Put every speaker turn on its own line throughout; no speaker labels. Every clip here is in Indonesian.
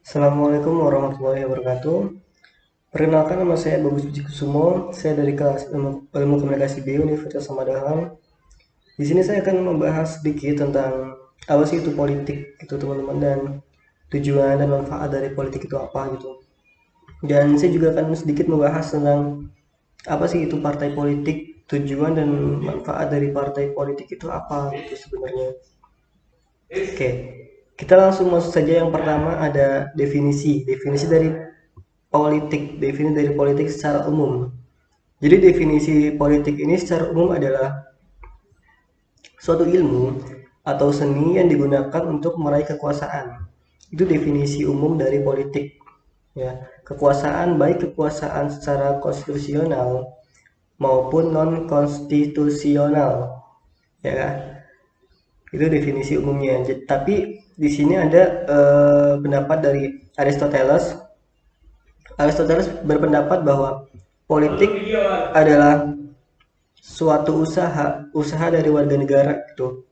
Assalamualaikum warahmatullahi wabarakatuh. Perkenalkan, nama saya Bagus Puji Kusumo. Saya dari kelas Ilmu Komunikasi B Universitas Samadhan. Di sini saya akan membahas sedikit tentang apa sih itu politik itu teman-teman, dan tujuan dan manfaat dari politik itu apa gitu. Dan saya juga akan sedikit membahas tentang apa sih itu partai politik, tujuan dan manfaat dari partai politik itu apa gitu sebenarnya. Oke, kita langsung masuk saja. Yang pertama ada definisi dari politik secara umum. Jadi definisi politik ini secara umum adalah suatu ilmu atau seni yang digunakan untuk meraih kekuasaan. Itu definisi umum dari politik. Ya, kekuasaan, baik kekuasaan secara konstitusional maupun non konstitusional. Ya, itu definisi umumnya. Tapi di sini ada pendapat dari Aristoteles. Aristoteles berpendapat bahwa politik adalah suatu usaha dari warga negara gitu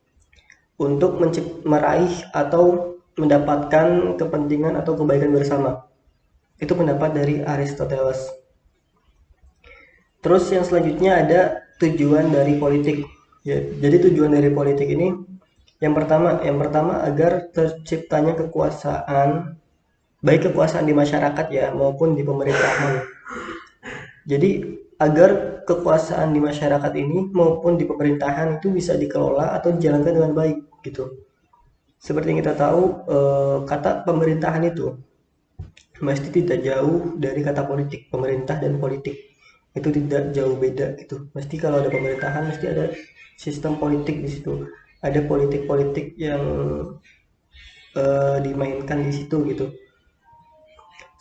untuk meraih atau mendapatkan kepentingan atau kebaikan bersama. Itu pendapat dari Aristoteles. Terus yang selanjutnya ada tujuan dari politik. Ya, jadi tujuan dari politik ini yang pertama agar terciptanya kekuasaan, baik kekuasaan di masyarakat ya maupun di pemerintahan. Jadi agar kekuasaan di masyarakat ini maupun di pemerintahan itu bisa dikelola atau dijalankan dengan baik gitu. Seperti yang kita tahu, kata pemerintahan itu mesti tidak jauh dari kata politik. Pemerintah dan politik itu tidak jauh beda gitu. Mesti kalau ada pemerintahan mesti ada sistem politik di situ. Ada politik-politik yang dimainkan di situ gitu.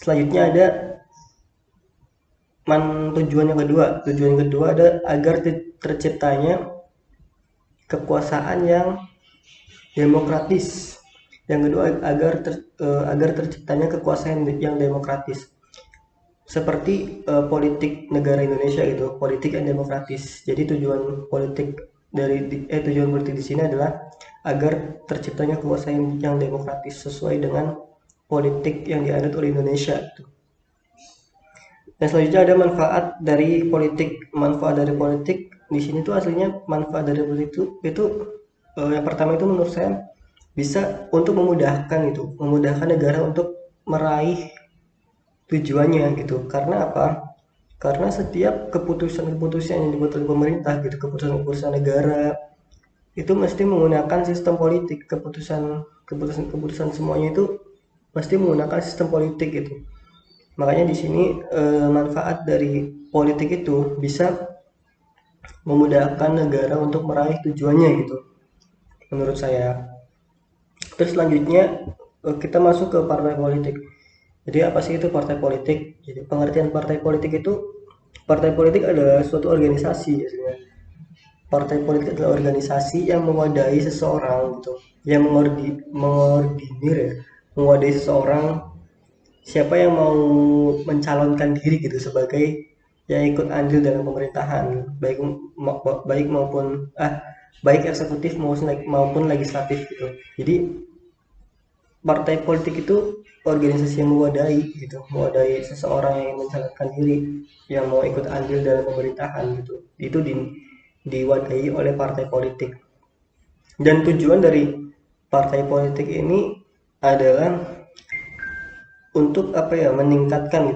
Selanjutnya ada tujuan yang kedua ada agar terciptanya kekuasaan yang demokratis. Yang kedua agar terciptanya kekuasaan yang demokratis, seperti politik negara Indonesia gitu, politik yang demokratis. Jadi tujuan politik di sini adalah agar terciptanya kekuasaan yang demokratis sesuai dengan politik yang dianut oleh Indonesia gitu. Dan selanjutnya ada manfaat dari politik. Manfaat dari politik di sini tuh aslinya manfaat dari politik itu yang pertama itu menurut saya bisa untuk memudahkan negara untuk meraih tujuannya gitu. Karena apa? Karena setiap keputusan-keputusan yang dibuat oleh pemerintah gitu, keputusan-keputusan negara itu mesti menggunakan sistem politik. Keputusan semuanya itu pasti menggunakan sistem politik gitu. Makanya di sini manfaat dari politik itu bisa memudahkan negara untuk meraih tujuannya gitu, menurut saya. Terus selanjutnya kita masuk ke partai politik. Jadi apa sih itu partai politik? Jadi pengertian partai politik adalah suatu organisasi biasanya. Partai politik adalah organisasi yang mewadahi seseorang gitu, yang mengordinir ya, mewadahi seseorang, siapa yang mau mencalonkan diri gitu sebagai yang ikut andil dalam pemerintahan, baik maupun baik eksekutif maupun legislatif gitu. Jadi partai politik itu organisasi yang mewadahi seseorang yang mencalonkan diri yang mau ikut andil dalam pemerintahan gitu. Itu diwadahi oleh partai politik. Dan tujuan dari partai politik ini adalah untuk apa ya, meningkatkan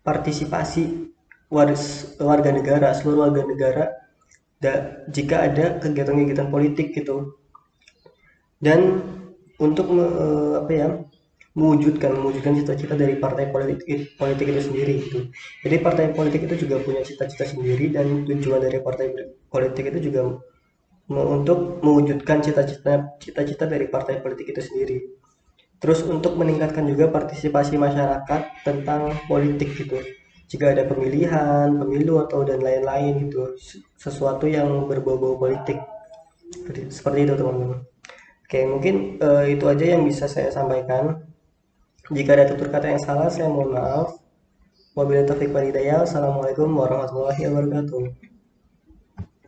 partisipasi warga negara, seluruh warga negara jika ada kegiatan-kegiatan politik gitu. Dan untuk apa ya, mewujudkan cita-cita dari partai politik itu sendiri gitu. Jadi partai politik itu juga punya cita-cita sendiri, dan tujuan dari partai politik itu juga untuk mewujudkan cita-cita dari partai politik itu sendiri. Terus untuk meningkatkan juga partisipasi masyarakat tentang politik gitu. Jika ada pemilihan, pemilu atau dan lain-lain gitu, sesuatu yang berbau-bau politik. Seperti itu teman-teman. Oke, mungkin itu aja yang bisa saya sampaikan. Jika ada tutur kata yang salah, saya mohon maaf. Wabillahi taufiq wal hidayah. Assalamualaikum warahmatullahi wabarakatuh.